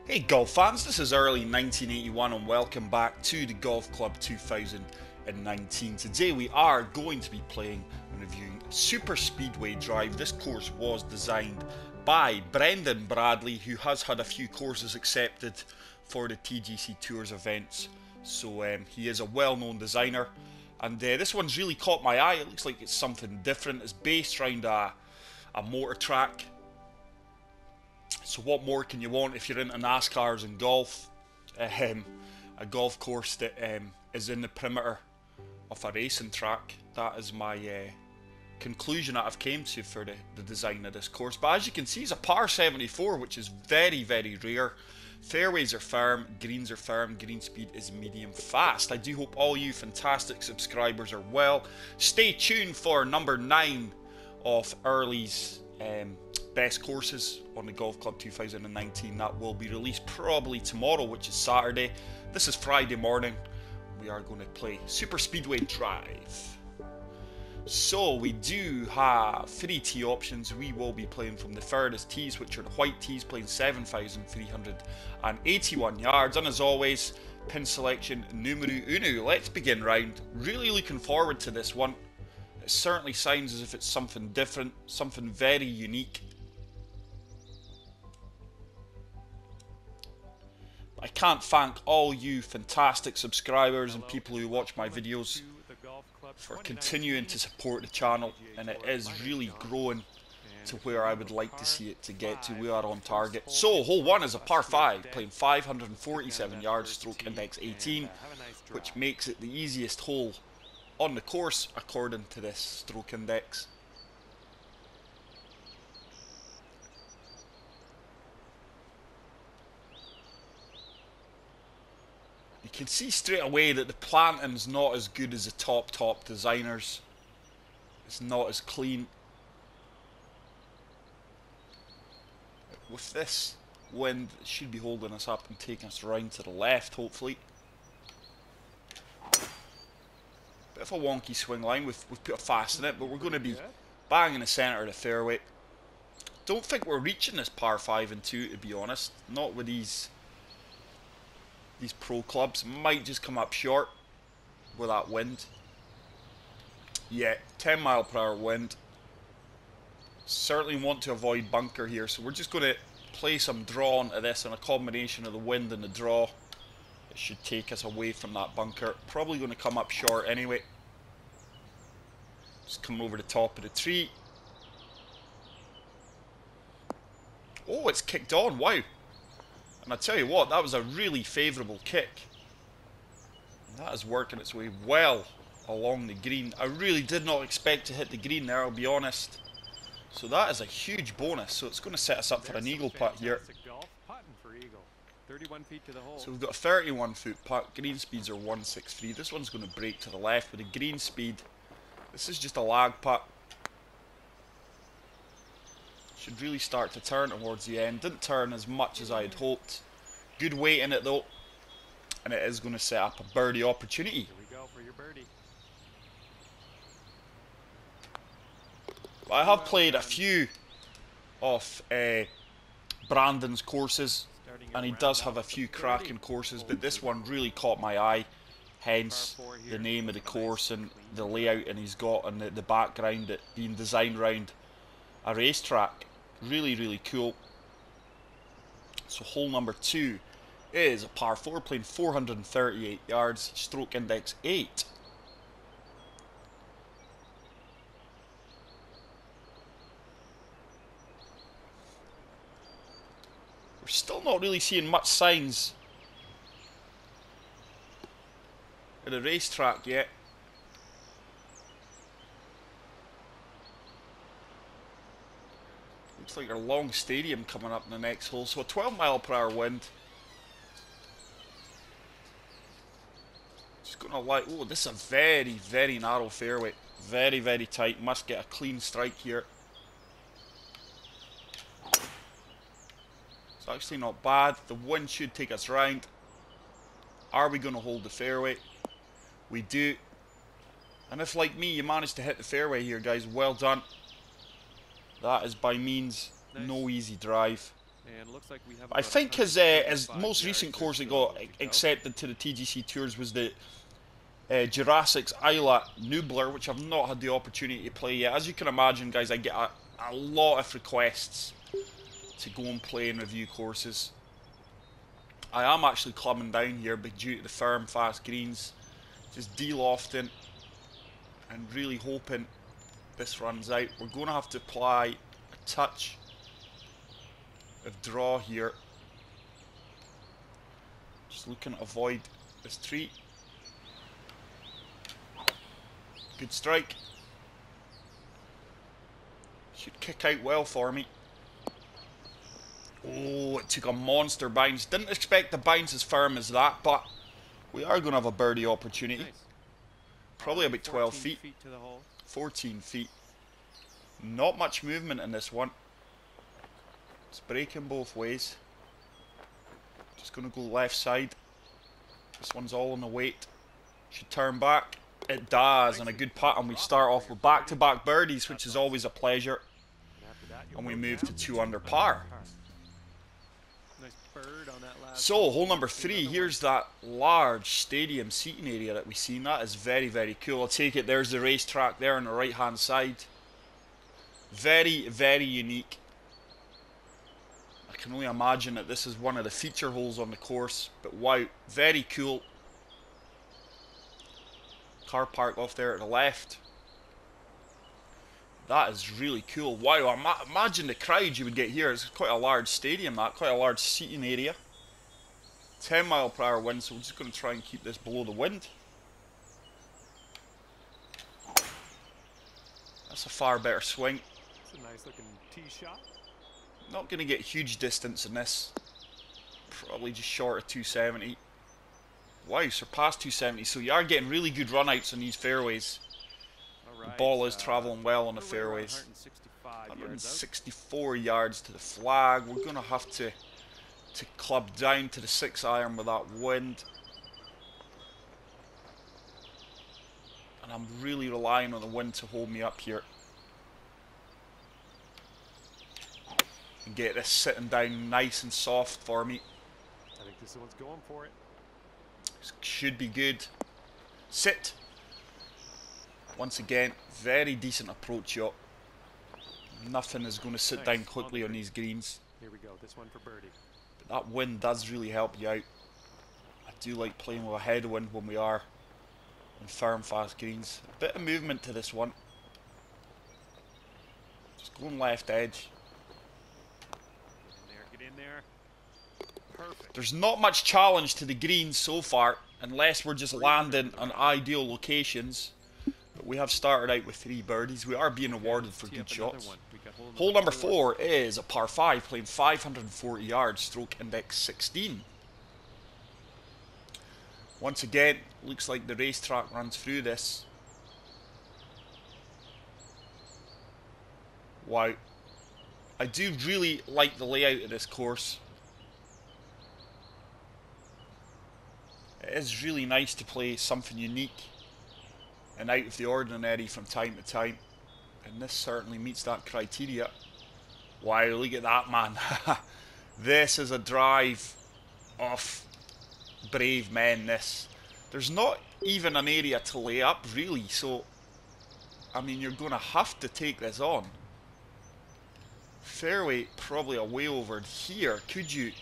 Hey golf fans, this is early 1981 and welcome back to the Golf Club 2019. Today we are going to be playing and reviewing SuperSpeedWay Drive. This course was designed by Brendan Bradley, who has had a few courses accepted for the TGC Tours events. So he is a well-known designer, and this one's really caught my eye. It looks like it's something different. It's based around a motor track. So what more can you want if you're into NASCARs and golf? A golf course that is in the perimeter of a racing track. That is my conclusion that I've came to for the design of this course. But as you can see, it's a par 74, which is very, very rare. Fairways are firm, greens are firm, green speed is medium fast. I do hope all you fantastic subscribers are well. Stay tuned for number 9 of Early's best courses on the Golf Club 2019. That will be released probably tomorrow, which is Saturday. This is Friday morning. We are going to play SuperSpeedWay Drive. So we do have 3 tee options. We will be playing from the furthest tees, which are the white tees, playing 7,381 yards. And as always, pin selection numero uno. Let's begin round. Really looking forward to this one. It certainly sounds as if it's something different, something very unique. I can't thank all you fantastic subscribers and people who watch my videos for continuing to support the channel, and it is really growing to where I would like to see it to get to. We are on target. So hole 1 is a par 5, playing 547 yards, stroke index 18, which makes it the easiest hole on the course according to this stroke index. You can see straight away that the planting's not as good as the top designers. It's not as clean. With this wind, it should be holding us up and taking us round to the left, hopefully. Bit of a wonky swing line, we've put a fast in it, but we're going to be bang in the centre of the fairway. Don't think we're reaching this par 5 and 2, to be honest. Not with these pro clubs. Might just come up short with that wind. Yeah, 10 mile per hour wind. Certainly want to avoid bunker here, so we're just going to play some draw into this, and a combination of the wind and the draw, it should take us away from that bunker. Probably going to come up short anyway. Just come over the top of the tree. Oh, it's kicked on, wow. And I tell you what, that was a really favourable kick. That is working its way well along the green. I really did not expect to hit the green there, I'll be honest. So that is a huge bonus. So it's going to set us up for an eagle putt here. So we've got a 31 foot putt. Green speeds are 163. This one's going to break to the left with a green speed. This is just a lag putt. Should really start to turn towards the end. Didn't turn as much as I had hoped. Good weight in it though, and it is going to set up a birdie opportunity. Here we go for your birdie. I have played a few of Brandon's courses, and he does have a few cracking courses, but this one really caught my eye. Hence the name of the course and the layout, and he's got and the background, it being designed around a racetrack. Really, really cool. So hole number 2 is a par 4, playing 438 yards, stroke index 8. We're still not really seeing much signs of the racetrack yet. Looks like a long stadium coming up in the next hole. So a 12 mile per hour wind. Just gonna oh, this is a very, very narrow fairway. Very, very tight. Must get a clean strike here. It's actually not bad. The wind should take us round. Are we gonna hold the fairway? We do. And if, like me, you managed to hit the fairway here, guys, well done. That is by means no easy drive. And looks like we have I about think his 135 most yards recent or course that so got to go. accepted to the TGC Tours was the Jurassic's Isla Nubler, which I've not had the opportunity to play yet. As you can imagine, guys, I get a lot of requests to go and play and review courses. I am actually clubbing down here, but due to the firm, fast greens, just de-lofting and really hoping this runs out. We're going to have to apply a touch of draw here. Just looking to avoid this tree. Good strike. Should kick out well for me. Oh, it took a monster bounce. Didn't expect the bounce as firm as that, but we are going to have a birdie opportunity. Nice. Probably about 12 feet. 14 feet to the hole. 14 feet. Not much movement in this one. It's breaking both ways. Just going to go left side. This one's all on the weight. Should turn back. It does, and a good putt, and we start off with back-to-back birdies, which is always a pleasure. And we move to 2 under par. Nice bird on that last So, hole number 3, here's that large stadium seating area that we've seen. That is very, very cool. I take it there's the racetrack there on the right-hand side. Very, very unique. I can only imagine that this is one of the feature holes on the course. But wow, very cool. Car park off there at the left. That is really cool. Wow, imagine the crowd you would get here. It's quite a large stadium, that. Quite a large seating area. 10 mile per hour wind, so we're just going to try and keep this below the wind. That's a far better swing. It's a nice looking tee shot. Not going to get huge distance in this. Probably just short of 270. Wow, surpassed 270. So you are getting really good runouts on these fairways. Right, the ball is travelling well on the fairways. 164 yards to the flag. We're going to have to club down to the 6-iron with that wind. And I'm really relying on the wind to hold me up here. And get this sitting down nice and soft for me. I think this one's going for it. This should be good. Sit. Once again, very decent approach shot. Nothing is going to sit down quickly on these greens. Here we go, this one for birdie. But that wind does really help you out. I do like playing with a headwind when we are on firm, fast greens. A bit of movement to this one. Just going left edge. Get in there. Perfect. There's not much challenge to the greens so far, unless we're just landing on ideal locations. But we have started out with 3 birdies. We are being awarded for good shots. Hole number 4 is a par 5, playing 540 yards, stroke index 16. Once again, looks like the racetrack runs through this. Wow. I do really like the layout of this course. It is really nice to play something unique and out of the ordinary from time to time. And this certainly meets that criteria. Wow, look at that, man. This is a drive of brave men, this. There's not even an area to lay up, really. So, I mean, you're going to have to take this on. Fairway probably away over here. Could you? You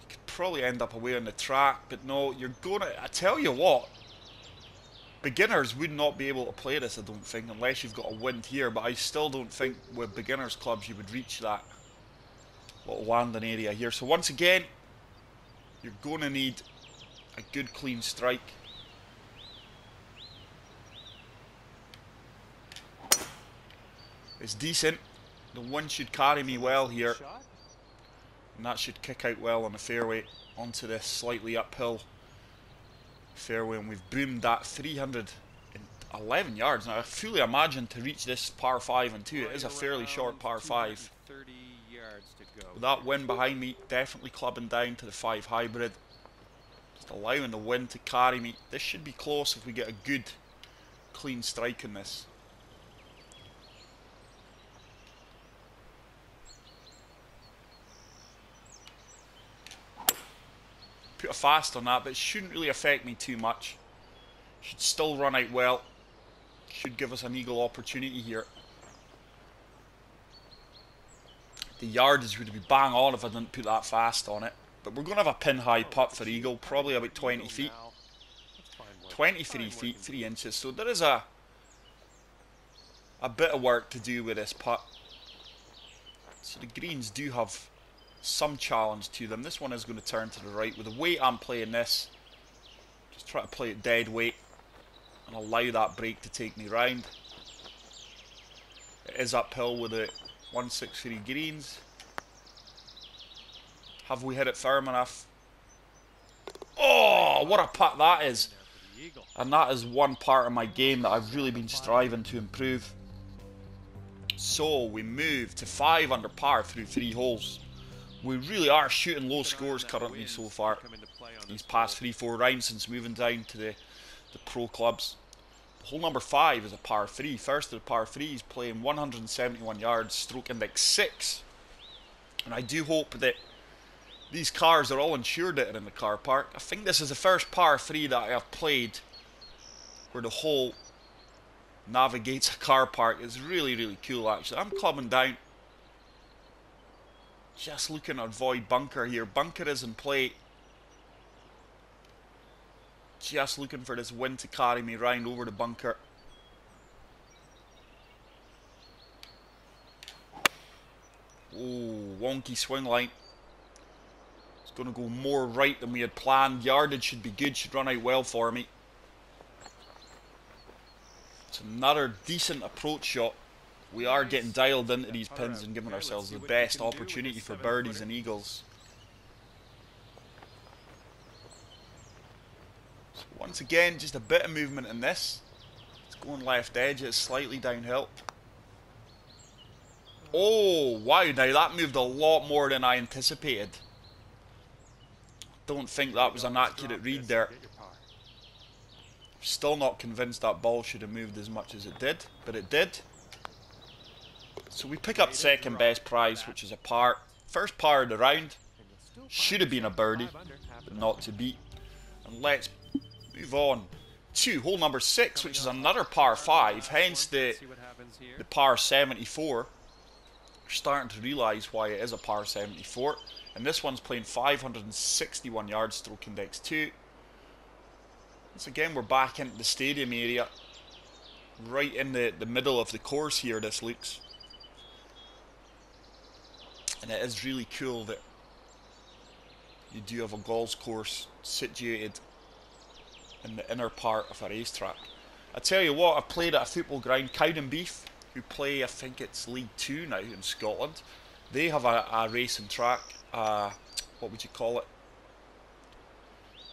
could probably end up away on the track, but no, you're going to... I tell you what, beginners would not be able to play this, I don't think, unless you've got a wind here, but I still don't think with beginners clubs you would reach that little landing area here. So once again, you're going to need a good clean strike. It's decent. The wind should carry me well here. And that should kick out well on the fairway onto this slightly uphill fairway. And we've boomed that 311 yards. Now I fully imagine to reach this par 5 and 2. It is a fairly short par 5. 30 yards to go. With that wind behind me, definitely clubbing down to the 5 hybrid. Just allowing the wind to carry me. This should be close if we get a good clean strike in this. Put a fast on that, but it shouldn't really affect me too much. Should still run out well. Should give us an eagle opportunity here. The yardage would be bang on if I didn't put that fast on it. But we're going to have a pin high putt for eagle, probably about 20 feet. 23 feet, 3 inches. So there is a bit of work to do with this putt. So the greens do have some challenge to them. This one is going to turn to the right. With the weight I'm playing this, just try to play it dead weight and allow that break to take me round. It is uphill with the 163 greens. Have we hit it firm enough? Oh, what a putt that is. And that is one part of my game that I've really been striving to improve. So we move to 5 under par through 3 holes. We really are shooting low scores currently so far. These past 3-4 rounds since moving down to the pro clubs. Hole number 5 is a par 3. First of the par 3s, playing 171 yards, stroke index 6. And I do hope that these cars are all insured that are in the car park. I think this is the first par 3 that I have played where the hole navigates a car park. It's really, really cool actually. I'm clubbing down. Just looking to avoid bunker here. Bunker is in play. Just looking for this wind to carry me round over the bunker. Oh, wonky swing line. It's going to go more right than we had planned. Yardage should be good, should run out well for me. It's another decent approach shot. We are getting dialed into these pins and giving ourselves the best opportunity for birdies and eagles. So once again, just a bit of movement in this. It's going left edge, it's slightly downhill. Oh, wow, now that moved a lot more than I anticipated. Don't think that was an accurate read there. Still not convinced that ball should have moved as much as it did, but it did. So we pick up second best prize, which is a par. First par of the round. Should have been a birdie, but not to beat. And let's move on to hole number 6, which is another par 5, hence the par 74. We're starting to realise why it is a par 74. And this one's playing 561 yards, stroke index 2. Once again, we're back into the stadium area. Right in the middle of the course here, this looks. And it is really cool that you do have a golf course situated in the inner part of a racetrack. I tell you what, I played at a football ground, Cowdenbeath, who play, I think it's League 2 now in Scotland. They have a racing track, what would you call it?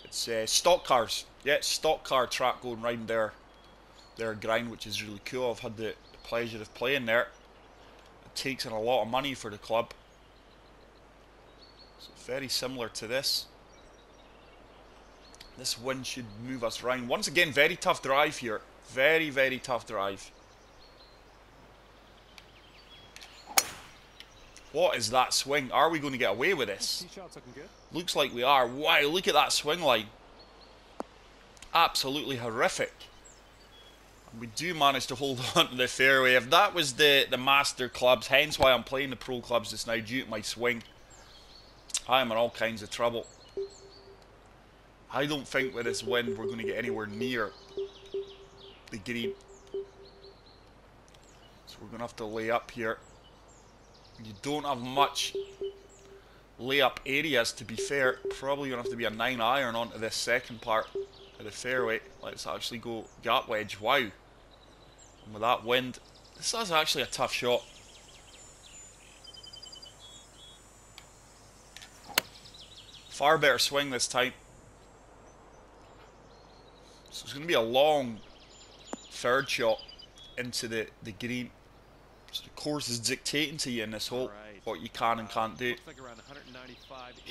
It's stock cars. Yeah, stock car track going round their ground, which is really cool. I've had the pleasure of playing there. It takes in a lot of money for the club. So very similar to this. This wind should move us round. Once again, very tough drive here. Very, very tough drive. What is that swing? Are we going to get away with this? Looks like we are. Wow, look at that swing line. Absolutely horrific. And we do manage to hold on to the fairway. If that was the master clubs, hence why I'm playing the pro clubs just now due to my swing, I am in all kinds of trouble. I don't think with this wind we're going to get anywhere near the green. So we're going to have to lay up here. You don't have much layup areas, to be fair. Probably going to have to be a 9 iron onto this second part of the fairway. Let's actually go gap wedge. Wow. And with that wind, this is actually a tough shot. Far better swing this time. So it's going to be a long third shot into the green. So the course is dictating to you in this hole what you can and can't do.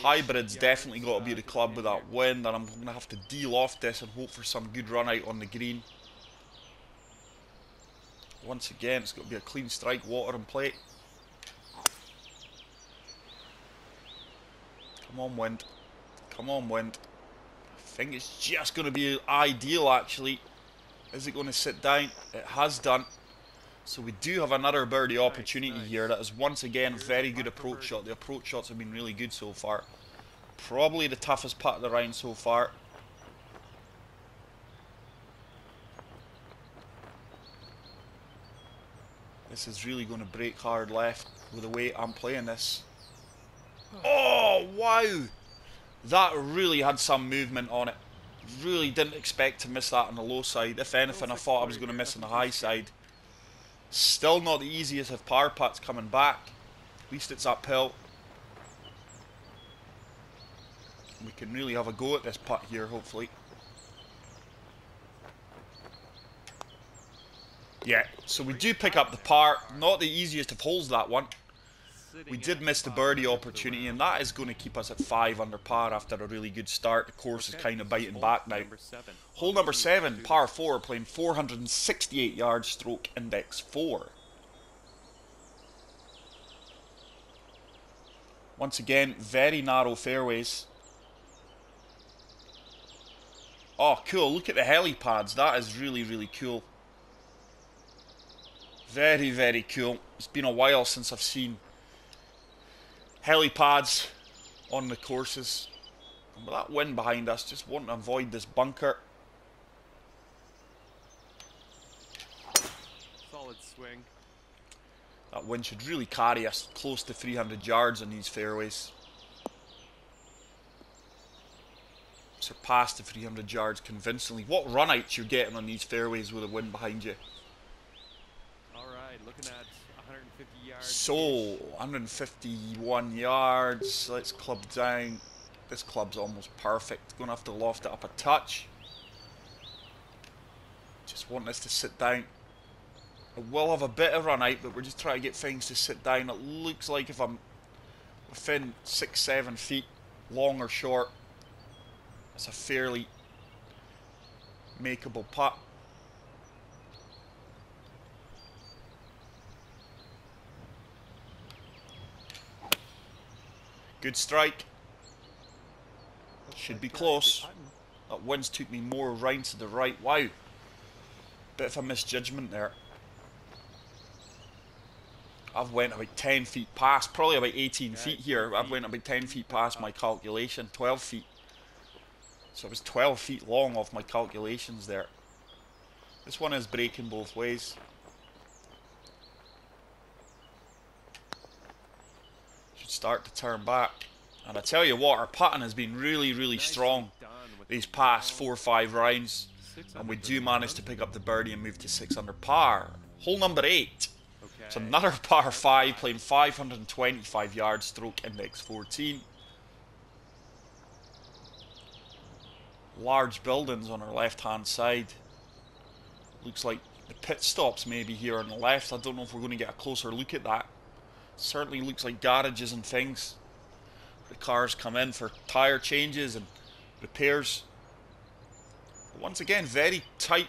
Hybrid's definitely got to be the club with that wind, and I'm going to have to deal off this and hope for some good run out on the green. Once again, it's got to be a clean strike, water and plate. Come on, wind. Come on, wind. I think it's just going to be ideal, actually. Is it going to sit down? It has done. So we do have another birdie opportunity here. That is once again a very good approach shot. The approach shots have been really good so far. Probably the toughest putt of the round so far. This is really going to break hard left with the way I'm playing this. Oh, wow! That really had some movement on it. Really didn't expect to miss that on the low side. If anything, I thought I was going to miss on the high side. Still not the easiest of par putts coming back. At least it's uphill. We can really have a go at this putt here, hopefully. Yeah, so we do pick up the par. Not the easiest of holes, that one. We did miss the birdie opportunity, and that is going to keep us at 5 under par after a really good start. The course is kind of biting back now. Hole number 7, par 4, playing 468 yards, stroke index 4. Once again, very narrow fairways. Oh, cool. Look at the helipads. That is really, really cool. Very, very cool. It's been a while since I've seen helipads on the courses. And with that wind behind us, just want to avoid this bunker. Solid swing. That wind should really carry us close to 300 yards on these fairways. Surpass the 300 yards convincingly. What run outs you're getting on these fairways with the wind behind you. Alright, looking at 150 yards. So, 151 yards. Let's club down. This club's almost perfect. Going to have to loft it up a touch. Just want this to sit down. It will have a bit of run out, but we're just trying to get things to sit down. It looks like if I'm within 6-7 feet, long or short, it's a fairly makeable putt. Good strike. Should be close. That winds took me more round to the right. Wow. Bit of a misjudgment there. I've went about 10 feet past, probably about 18 feet here. I've went about 10 feet past my calculation, 12 feet. So it was 12 feet long off my calculations there. This one is breaking both ways. Should start to turn back. And I tell you what, our putting has been really, really strong these past 4 or 5 rounds. And we do manage to pick up the birdie and move to 6 under par. Hole number 8. It's another par 5, playing 525 yards, stroke index 14. Large buildings on our left hand side. Looks like the pit stops maybe here on the left. I don't know if we're going to get a closer look at that. Certainly looks like garages and things. The cars come in for tyre changes and repairs. But once again, very tight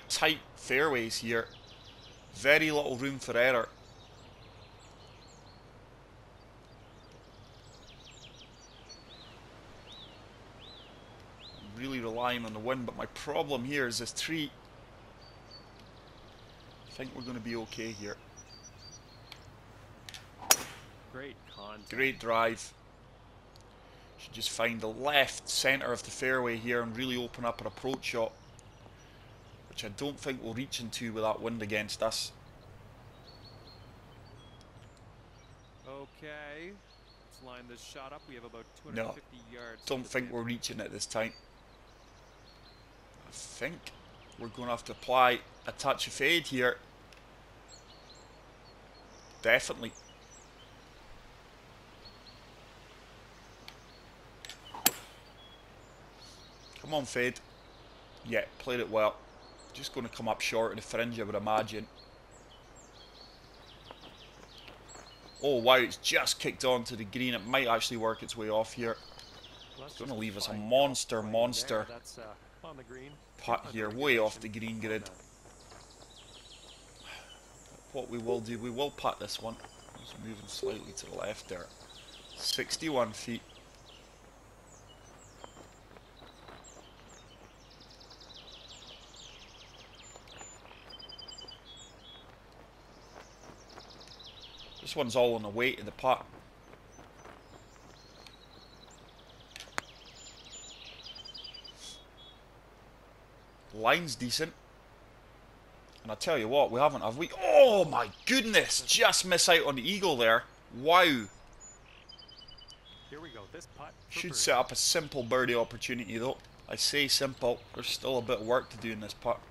fairways here. Very little room for error. Really relying on the wind, but my problem here is this tree. I think we're going to be okay here. Great contact. Great drive. Should just find the left centre of the fairway here and really open up an approach shot, which I don't think we'll reach into with that wind against us. Okay, let's line this shot up. We have about 250 yards. Don't think we're reaching it this time. I think we're going to have to apply a touch of fade here. Definitely. Come on, fade. Yeah, played it well. Just going to come up short of the fringe, I would imagine. Oh wow, it's just kicked onto the green. It might actually work its way off here. It's going to leave us a monster on the green. putt here, way off the green grid. What we will do, we will putt this one. Just moving slightly to the left there. 61 feet. This one's all on the way to the putt. Line's decent. And I tell you what, we haven't, have we? Oh my goodness! Just miss out on the eagle there. Wow. Here we go. This putt Should set up a simple birdie opportunity though. I say simple. There's still a bit of work to do in this putt.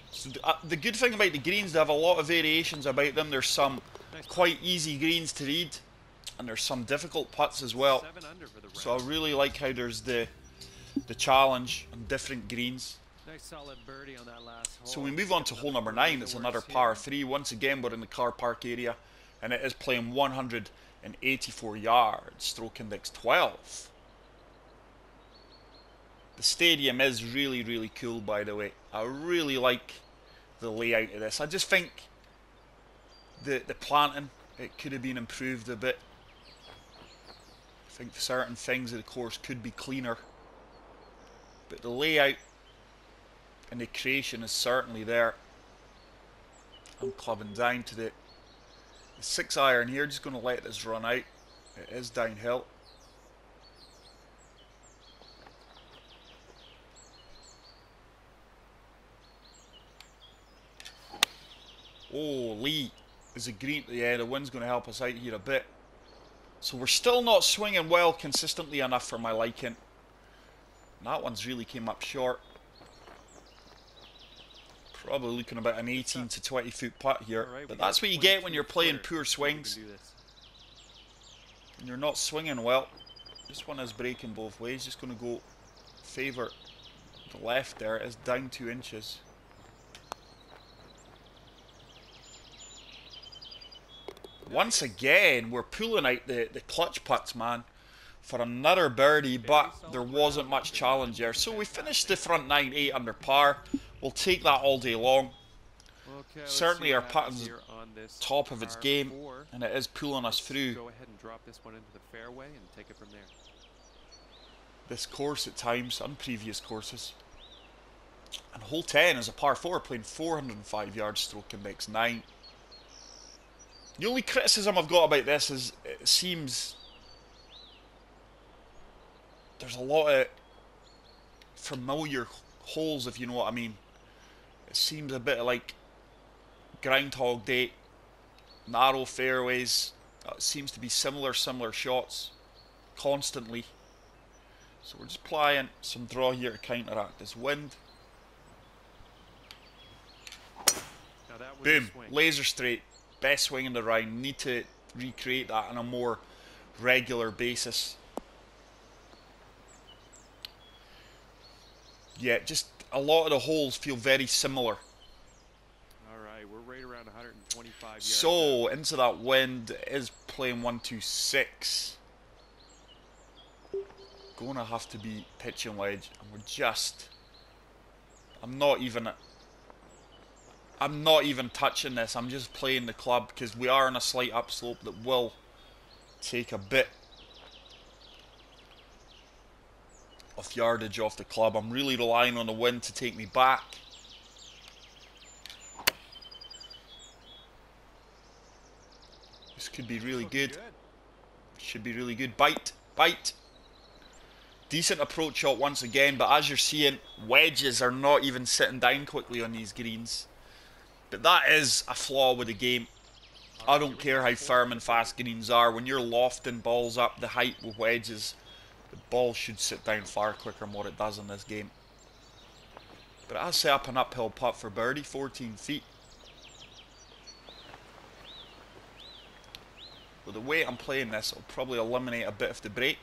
So the good thing about the greens, they have a lot of variations about them. There's some quite easy greens to read, and there's some difficult putts as well. So I really like how there's the challenge on different greens. Nice solid birdie on that last hole. So we move on to hole number 9. It's another par 3. Once again, we're in the car park area, and it is playing 184 yards, stroke index 12. The stadium is really, really cool, by the way. I really like the layout of this. I just think the planting, it could have been improved a bit. I think certain things of the course could be cleaner. But the layout and the creation is certainly there. I'm clubbing down to the 6 iron here, just going to let this run out. It is downhill. Oh, Lee is a green. Yeah, the wind's going to help us out here a bit. So we're still not swinging well consistently enough for my liking. And that one's really came up short. Probably looking about an 18 to 20 foot putt here. Right, but that's what you get when you're playing poor swings. And you're not swinging well. This one is breaking both ways. Just going to go favour the left there. It's down 2 inches. Once again, we're pulling out the clutch putts, man, for another birdie, but there wasn't much challenge there. So we finished the front 9 8 under par. We'll take that all day long. Okay, certainly our putting's top of its game, and it is pulling us through. Go ahead and drop this one into the fairway and take it from there. This course at times, and previous courses. And hole 10 is a par 4, playing 405 yards, stroke index 9. The only criticism I've got about this is it seems there's a lot of familiar holes, if you know what I mean. It seems a bit like Groundhog Day, narrow fairways. It seems to be similar shots constantly. So we're just applying some draw here to counteract this wind. Boom, laser straight. Best swing in the round. Need to recreate that on a more regular basis. Yeah, just a lot of the holes feel very similar. Alright, we're right around 125 yards. So, into that wind, it is playing 126. Gonna have to be pitching wedge, and we're just... I'm not even touching this. I'm just playing the club because we are on a slight upslope that will take a bit of yardage off the club. I'm really relying on the wind to take me back. This could be really good. Should be really good. Bite, bite. Decent approach shot once again, but as you're seeing, wedges are not even sitting down quickly on these greens. But that is a flaw with the game. I don't care how firm and fast greens are. When you're lofting balls up the height with wedges, the ball should sit down far quicker than what it does in this game. But I'll set up an uphill putt for birdie, 14 feet. With the way I'm playing this, it'll probably eliminate a bit of the break.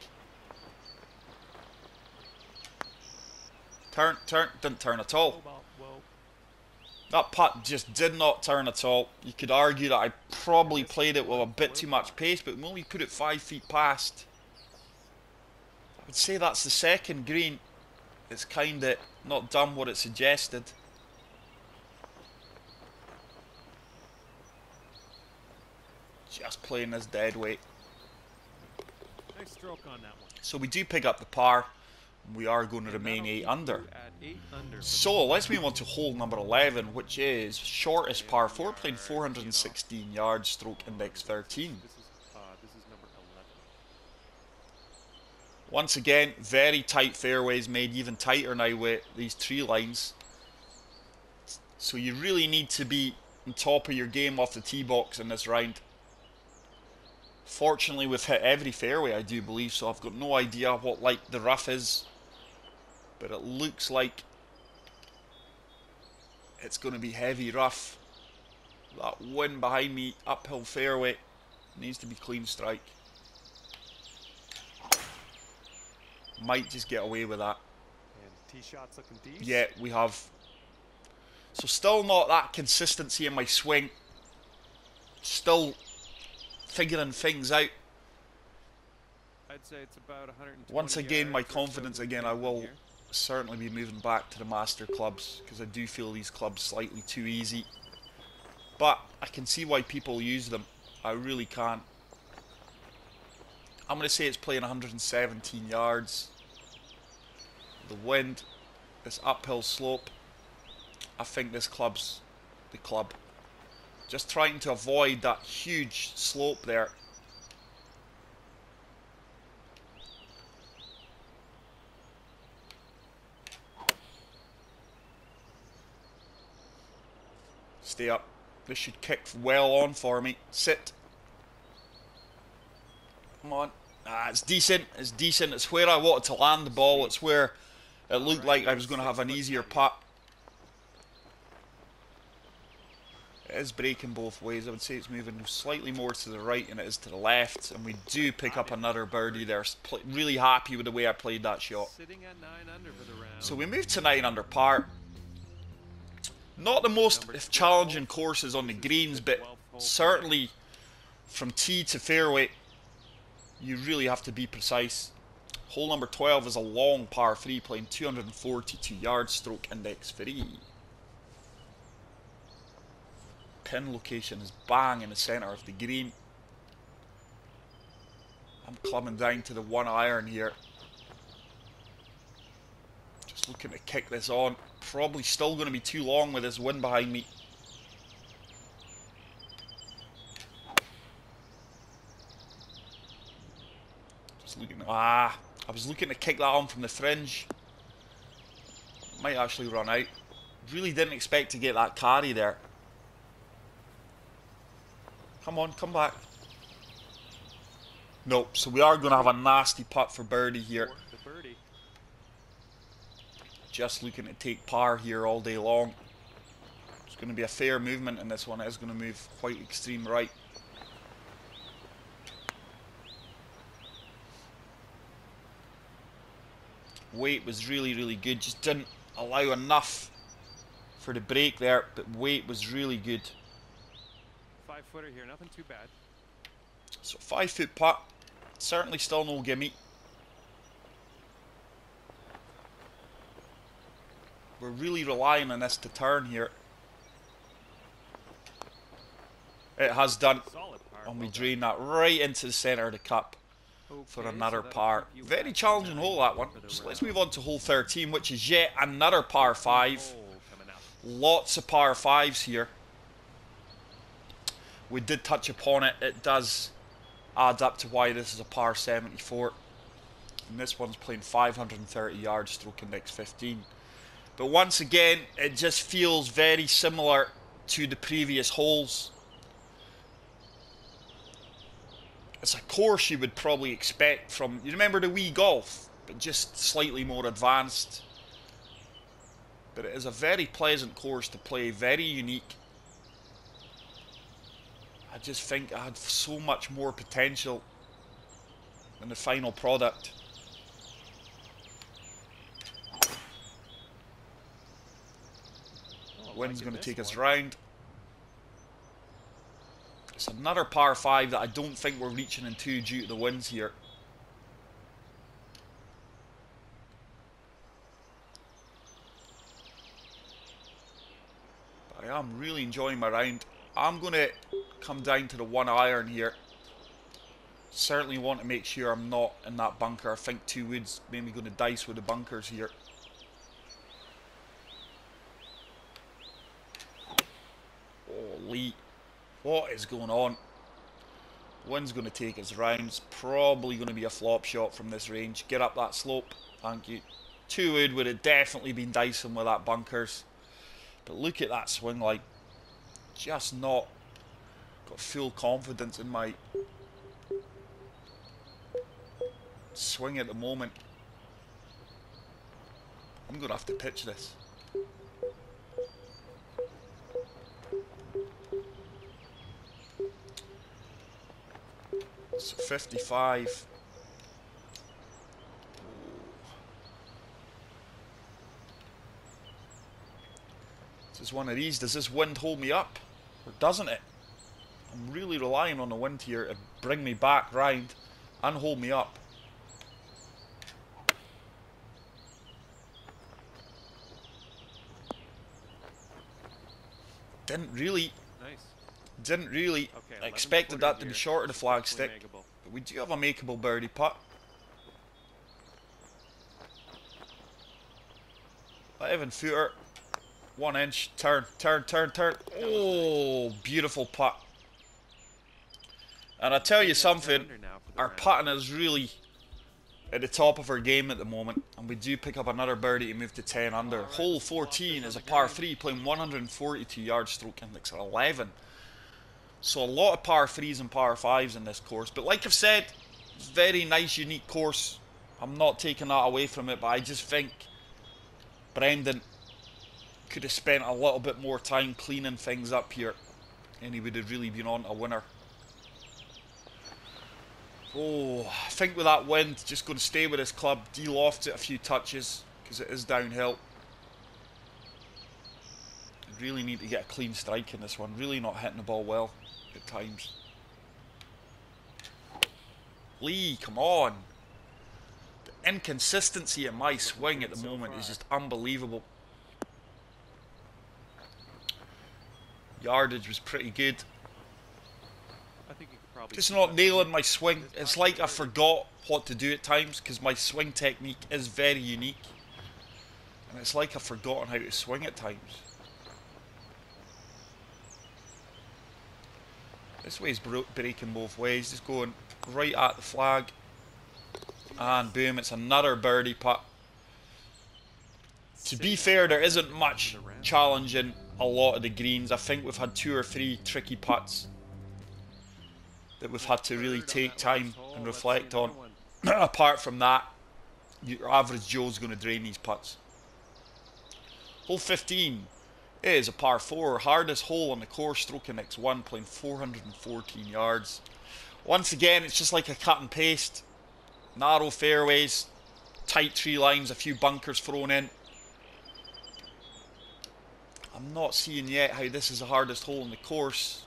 Turn, didn't turn at all. That putt just did not turn at all. You could argue that I probably played it with a bit too much pace, but we only put it 5 feet past. I would say that's the second green. It's kind of not done what it suggested. Just playing this dead weight. Nice stroke on that one. So we do pick up the par. We are going to And remain that'll 8 keep under. you at 8 under for the So let's move on to hole number 11, which is shortest par 4, playing yards, 416 yards, stroke index 13. This is number 11. Once again, very tight fairways, made even tighter now with these tree lines. So you really need to be on top of your game off the tee box in this round. Fortunately, we've hit every fairway, I do believe, so I've got no idea what like the rough is. But it looks like it's going to be heavy rough. That wind behind me, uphill fairway, needs to be clean strike. Might just get away with that. And tee shots looking decent. Yeah, we have. So still not that consistency in my swing. Still figuring things out. I'd say it's about 120 Once again, my yards or so confidence from again, the I pin will here. certainly be moving back to the master clubs because I do feel these clubs slightly too easy. But I can see why people use them. I really can. I'm going to say it's playing 117 yards. The wind, this uphill slope. I think this club's the club. Just trying to avoid that huge slope there. Stay up. This should kick well on for me. Sit. Come on. Ah, it's decent. It's decent. It's where I wanted to land the ball. It's where it looked like I was going to have an easier putt. It is breaking both ways. I would say it's moving slightly more to the right than it is to the left. And we do pick up another birdie there. Really happy with the way I played that shot. Sitting at 9 under for the round. So we moved to 9 under par. Not the most challenging courses on the greens, but certainly from tee to fairway, you really have to be precise. Hole number 12 is a long par 3, playing 242 yards, stroke index 3. Pin location is bang in the centre of the green. I'm clubbing down to the 1 iron here. Just looking to kick this on. Probably still going to be too long with this wind behind me. Just looking. I was looking to kick that on from the fringe. Might actually run out. Really didn't expect to get that carry there. Come on, come back. Nope, so we are going to have a nasty putt for birdie here. The birdie. Just looking to take par here all day long. It's going to be a fair movement in this one. It is going to move quite extreme right. Weight was really good. Just didn't allow enough for the break there, but weight was really good. 5-footer here, nothing too bad. So 5-foot putt. Certainly still no gimme. We're really relying on this to turn here. It has done. Solid par. And we drain that right into the centre of the cup for another par. Very challenging hole, that one. So let's move on to hole 13, which is yet another par 5. Lots of par 5s here. We did touch upon it. It does add up to why this is a par 74. And this one's playing 530 yards, stroke index 15. But once again, it just feels very similar to the previous holes. It's a course you would probably expect from, you remember the Wii Golf, but just slightly more advanced. But it is a very pleasant course to play, very unique. I just think it had so much more potential than the final product. Wind's going to take us round. It's another par 5 that I don't think we're reaching in 2 due to the winds here. But I am really enjoying my round. I'm going to come down to the 1 iron here. Certainly want to make sure I'm not in that bunker. I think 2 wood's maybe going to dice with the bunkers here. Holy, what is going on? Wind's going to take its rounds. Probably going to be a flop shot from this range. Get up that slope. Thank you. 2 wood would have definitely been dicing with that bunkers. But look at that swing, like, just not got full confidence in my swing at the moment. I'm going to have to pitch this. So 55. This is one of these. Does this wind hold me up? Or doesn't it? I'm really relying on the wind here to bring me back round and hold me up. Didn't really Okay, expected that to be here. short of the flag stick. Makeable. But we do have a makeable birdie putt. 11 footer. 1 inch. Turn. Oh, beautiful putt. And I tell you something, our putting is really at the top of our game at the moment, and we do pick up another birdie to move to 10 under. Hole 14 is a par 3, playing 142 yards, stroke index at 11. So a lot of par 3s and par 5s in this course. But like I've said, very nice, unique course. I'm not taking that away from it, but I just think Brendan could have spent a little bit more time cleaning things up here, and he would have really been on a winner. Oh, I think with that wind, just going to stay with this club, de-loft it a few touches, because it is downhill. I really need to get a clean strike in this one, really not hitting the ball well at times. Lee, come on. The inconsistency in my swing at the moment is just unbelievable. Yardage was pretty good. I think you could probably Just not nailing my swing. It's like I forgot what to do at times, because my swing technique is very unique. And it's like I've forgotten how to swing at times. This way's breaking both ways, just going right at the flag. And boom, it's another birdie putt. To be fair, there isn't much challenging a lot of the greens. I think we've had 2 or 3 tricky putts that we've had to really take time and reflect on. Apart from that, your average Joe's going to drain these putts. Hole 15 is a par 4, hardest hole on the course, stroke index 1, playing 414 yards. Once again, it's just like a cut and paste. Narrow fairways, tight tree lines, a few bunkers thrown in. I'm not seeing yet how this is the hardest hole in the course.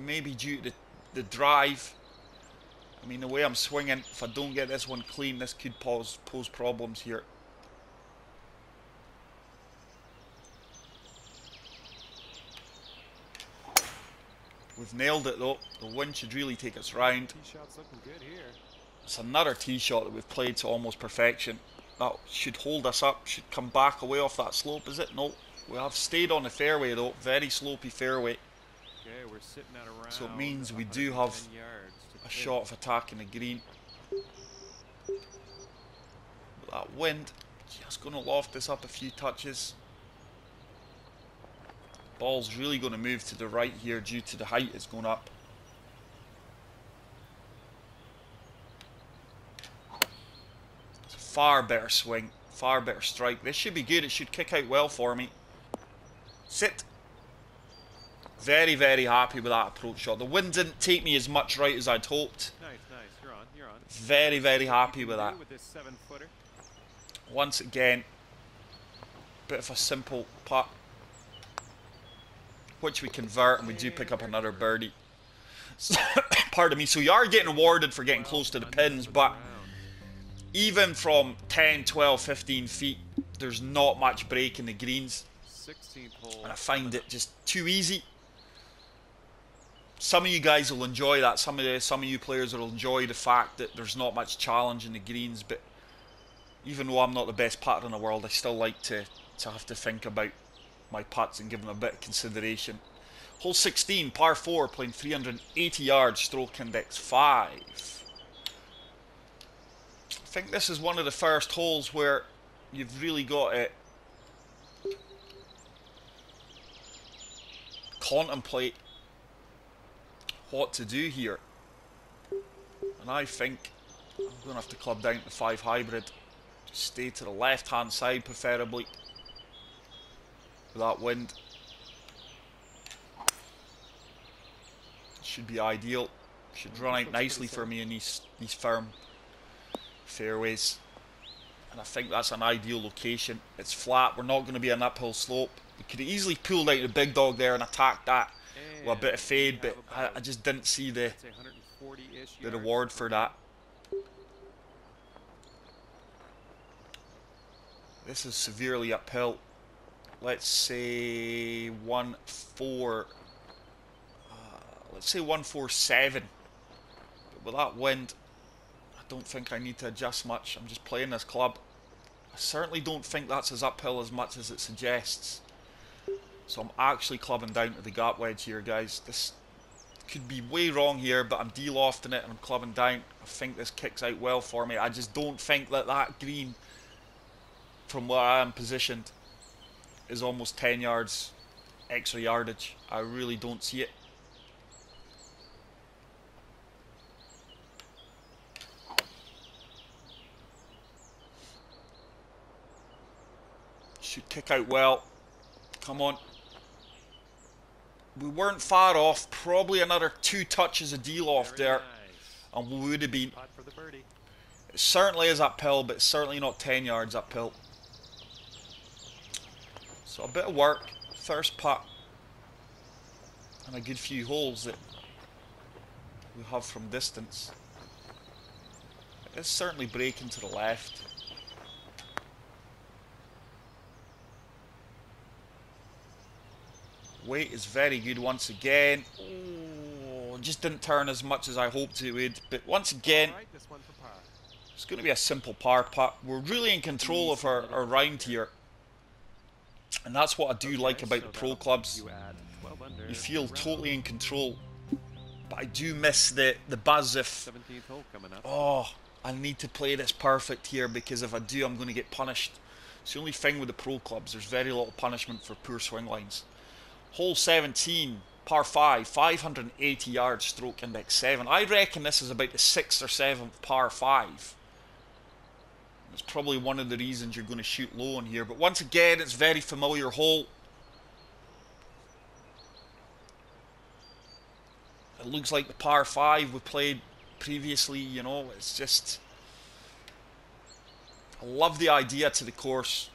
Maybe due to the drive. I mean, the way I'm swinging, if I don't get this one clean, this could pose problems here. We've nailed it though. The wind should really take us round. Tee shot's looking good here. It's another tee shot that we've played to almost perfection. That should hold us up. Should come back away off that slope, is it? No. We have stayed on the fairway though. Very slopey fairway. Okay, we're sitting at around So it means we do have a shot of attacking the green. But that wind, just going to loft this up a few touches. Ball's really going to move to the right here due to the height it's going up. It's a far better swing, far better strike. This should be good. It should kick out well for me. Sit. Very, very happy with that approach shot. The wind didn't take me as much right as I'd hoped. Nice, nice. You're on. Very, very happy with that. With this 7-footer. Once again, bit of a simple putt, which we convert, and we do pick up another birdie. Pardon me. So you are getting awarded for getting close to the pins, but even from 10, 12, 15 feet, there's not much break in the greens. 16th hole. And I find it just too easy. some of you guys will enjoy that. Some of you players will enjoy the fact that there's not much challenge in the greens. But even though I'm not the best putter in the world, I still like to have to think about my putts and give them a bit of consideration. Hole 16, par 4, playing 380 yards, stroke index 5. I think this is one of the first holes where you've really got to contemplate what to do here. And I think I'm going to have to club down to 5 hybrid. Just stay to the left hand side preferably with that wind. Should be ideal. Should run out nicely for me in these firm fairways. And I think that's an ideal location. It's flat. We're not going to be an uphill slope. We could have easily pulled out the big dog there and attacked that with a bit of fade, but I just didn't see the reward for that. This is severely uphill. Let's say 1-4. Let's say 147. But with that wind, I don't think I need to adjust much. I'm just playing this club. I certainly don't think that's as uphill as much as it suggests. So I'm actually clubbing down to the gap wedge here, guys. This could be way wrong here, but I'm de-lofting it and I'm clubbing down. I think this kicks out well for me. I just don't think that green, from where I am positioned, is almost 10 yards extra yardage. I really don't see it. Should kick out well. Come on. We weren't far off. Probably another 2 touches of de-loft there. And we would have been. It certainly is uphill, but it's certainly not 10 yards uphill. So a bit of work. First putt. And a good few holes that we have from distance. It's certainly breaking to the left. Weight is very good once again. Oh, just didn't turn as much as I hoped it would. But once again, it's going to be a simple par putt. We're really in control of our round here. And that's what I do like about the pro clubs. You feel totally in control. But I do miss the buzz if, oh, I need to play this perfect here, because if I do, I'm going to get punished. It's the only thing with the pro clubs. There's very little punishment for poor swing lines. Hole 17, par 5, 580 yards, stroke index 7. I reckon this is about the 6th or 7th par 5. It's probably one of the reasons you're going to shoot low on here. But once again, it's a very familiar hole. It looks like the par 5 we played previously, you know. It's just, I love the idea to the course.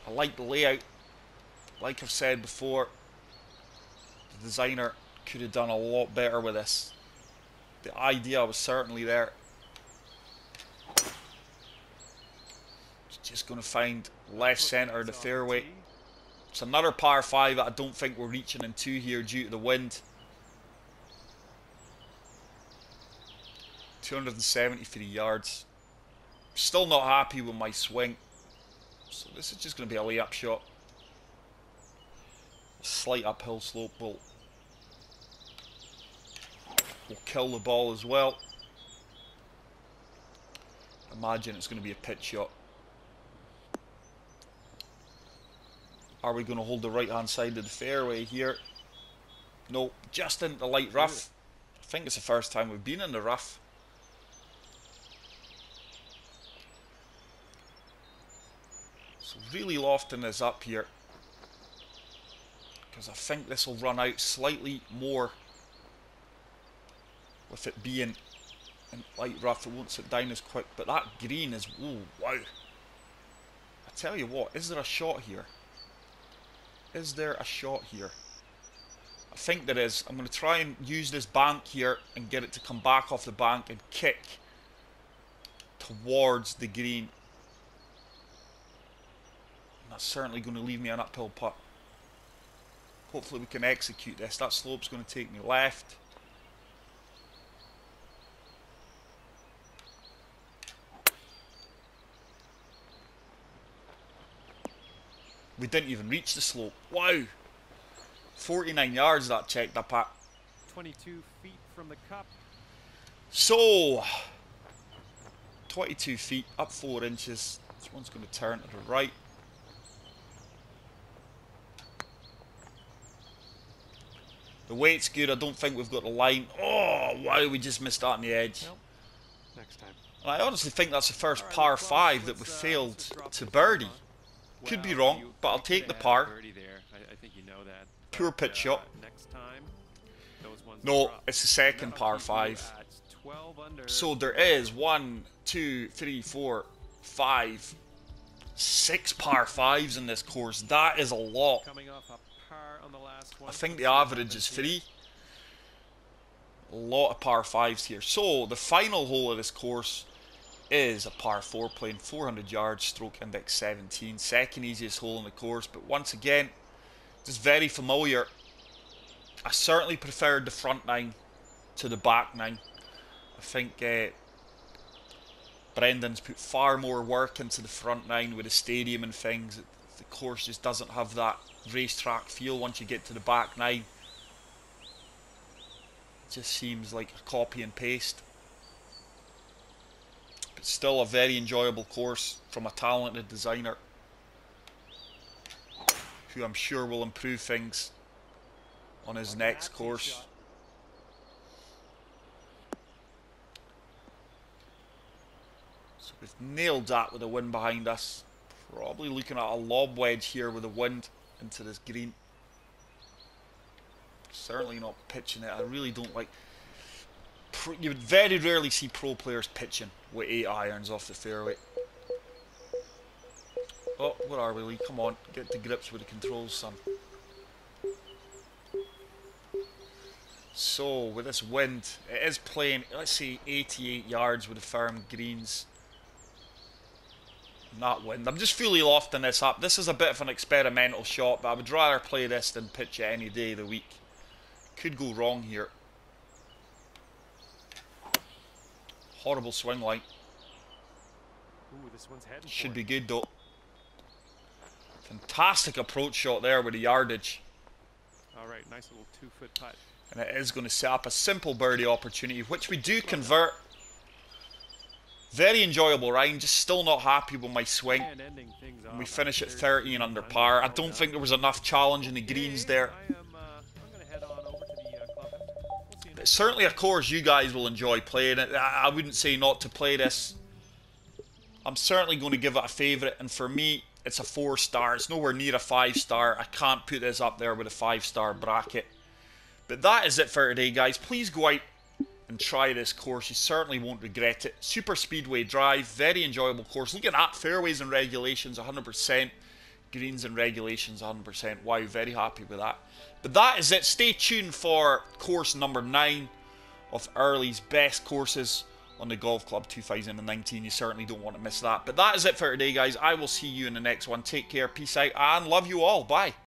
I like the layout. Like I've said before, the designer could have done a lot better with this. The idea was certainly there. Just going to find left centre of the fairway. It's another par 5 that I don't think we're reaching into here due to the wind. 273 yards. Still not happy with my swing. So this is just going to be a layup shot. Slight uphill slope will kill the ball as well. Imagine it's going to be a pitch shot. Are we going to hold the right hand side of the fairway here? No, just into the light rough. I think it's the first time we've been in the rough. So really lofting this up here, because I think this will run out slightly more with it being in light rough. It won't sit down as quick, but that green is, oh wow. I tell you what, is there a shot here? Is there a shot here? I think there is. I'm going to try and use this bank here and get it to come back off the bank and kick towards the green. And that's certainly going to leave me an uphill putt. Hopefully we can execute this. That slope's going to take me left. We didn't even reach the slope. Wow. 49 yards that checked up at. 22 feet from the cup. So, 22 feet, up 4 inches. This one's going to turn to the right. The weight's good. I don't think we've got the line. Oh, wow, we just missed that on the edge. Nope. Next time. And I honestly think that's the first par 5 that we failed to birdie. Could be wrong, but I'll take the par. I think you know that. Pure pitch shot. Next time, those ones No, it's the second par 5. So there is 1, 2, 3, 4, 5, 6 par 5s in this course. That is a lot. Coming off a par on the last one. I think the average is 3. A lot of par 5s here. So the final hole of this course is a par 4 playing 400 yards, stroke index 17. Second easiest hole in the course, but once again, just very familiar. I certainly preferred the front 9 to the back 9. I think Brendan's put far more work into the front 9 with the stadium and things. The course just doesn't have that racetrack feel once you get to the back 9. It just seems like a copy and paste. But still a very enjoyable course from a talented designer who I'm sure will improve things on his next course. So we've nailed that with the wind behind us. Probably looking at a lob wedge here with the wind into this green. Certainly not pitching it. I really don't like... You would very rarely see pro players pitching with 8 irons off the fairway. Oh, where are we, Lee? Come on, get to grips with the controls, son. So, with this wind, it is playing, let's say, 88 yards with the firm greens. Not wind. I'm just fully lofting this up. This is a bit of an experimental shot, but I would rather play this than pitch it any day of the week. Could go wrong here. Horrible swing line. Ooh, this one's heading Should be good though. Fantastic approach shot there with the yardage. Alright, nice little 2-foot putt. And it is going to set up a simple birdie opportunity, which we do convert. Very enjoyable round, just still not happy with my swing. And we finish at 13 under par. I don't think there was enough challenge in the greens there. It's certainly a course you guys will enjoy playing it. I wouldn't say not to play this. I'm certainly going to give it a favourite, and for me, it's a 4-star. It's nowhere near a 5-star. I can't put this up there with a 5-star bracket. But that is it for today, guys. Please go out and try this course. You certainly won't regret it. SuperSpeedWay Drive, very enjoyable course. Look at that, fairways and regulations 100%, greens and regulations 100%. Wow, very happy with that. But that is it. Stay tuned for course number 9 of Early's best courses on the Golf Club 2019. You certainly don't want to miss that. But that is it for today, guys. I will see you in the next one. Take care, peace out, and love you all. Bye.